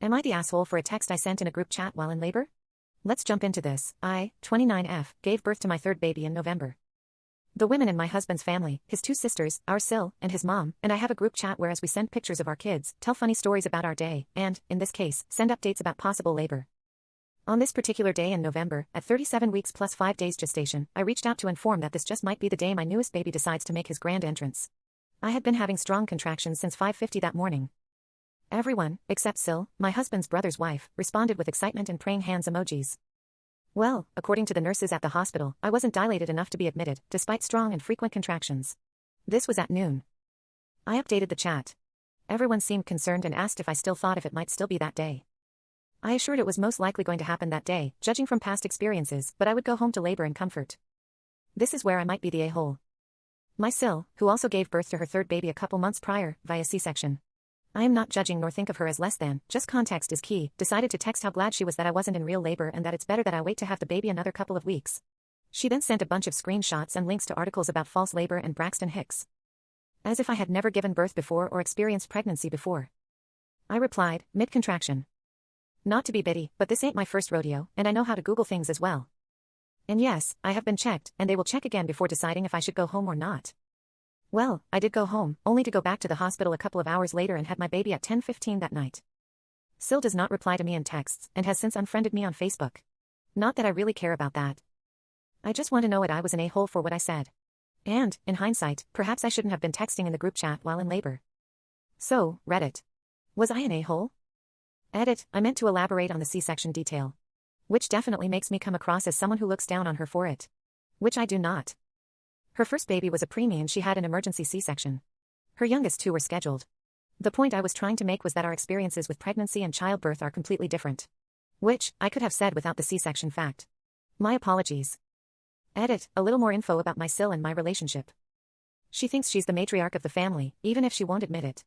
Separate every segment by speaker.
Speaker 1: Am I the asshole for a text I sent in a group chat while in labor? Let's jump into this. I, 29F, gave birth to my third baby in November. The women in my husband's family, his two sisters, our Sil, and his mom, and I have a group chat whereas we send pictures of our kids, tell funny stories about our day, and, in this case, send updates about possible labor. On this particular day in November, at 37 weeks plus 5 days gestation, I reached out to inform that this just might be the day my newest baby decides to make his grand entrance. I had been having strong contractions since 5:50 that morning. Everyone, except Sil, my husband's brother's wife, responded with excitement and praying hands emojis. Well, according to the nurses at the hospital, I wasn't dilated enough to be admitted, despite strong and frequent contractions. This was at noon. I updated the chat. Everyone seemed concerned and asked if I still thought if it might still be that day. I assured it was most likely going to happen that day, judging from past experiences, but I would go home to labor in comfort. This is where I might be the a-hole. My Sil, who also gave birth to her third baby a couple months prior, via C-section. I am not judging nor think of her as less than, just context is key, decided to text how glad she was that I wasn't in real labor and that it's better that I wait to have the baby another couple of weeks. She then sent a bunch of screenshots and links to articles about false labor and Braxton Hicks. As if I had never given birth before or experienced pregnancy before. I replied, mid-contraction. Not to be bitty, but this ain't my first rodeo, and I know how to Google things as well. And yes, I have been checked, and they will check again before deciding if I should go home or not. Well, I did go home, only to go back to the hospital a couple of hours later and had my baby at 10:15 that night. Sil does not reply to me in texts, and has since unfriended me on Facebook. Not that I really care about that. I just want to know what I was an a-hole for what I said. And, in hindsight, perhaps I shouldn't have been texting in the group chat while in labor. So, Reddit. Was I an a-hole? Edit, I meant to elaborate on the C-section detail. Which definitely makes me come across as someone who looks down on her for it. Which I do not. Her first baby was a preemie and she had an emergency C-section. Her youngest two were scheduled. The point I was trying to make was that our experiences with pregnancy and childbirth are completely different. Which, I could have said without the C-section fact. My apologies. Edit, a little more info about my Sil and my relationship. She thinks she's the matriarch of the family, even if she won't admit it.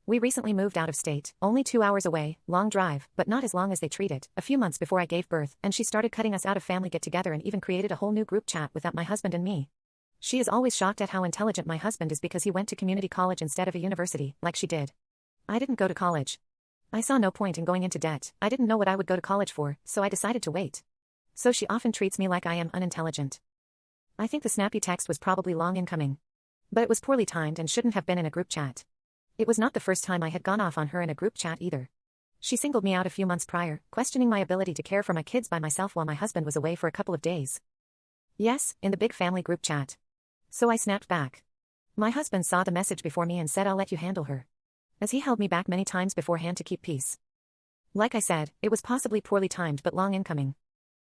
Speaker 1: We recently moved out of state, only 2 hours away, long drive, but not as long as they treat it, a few months before I gave birth, and she started cutting us out of family get-together and even created a whole new group chat without my husband and me. She is always shocked at how intelligent my husband is because he went to community college instead of a university, like she did. I didn't go to college. I saw no point in going into debt, I didn't know what I would go to college for, so I decided to wait. So she often treats me like I am unintelligent. I think the snappy text was probably long in coming. But it was poorly timed and shouldn't have been in a group chat. It was not the first time I had gone off on her in a group chat either. She singled me out a few months prior, questioning my ability to care for my kids by myself while my husband was away for a couple of days. Yes, in the big family group chat. So I snapped back. My husband saw the message before me and said I'll let you handle her. As he held me back many times beforehand to keep peace. Like I said, it was possibly poorly timed but long in coming.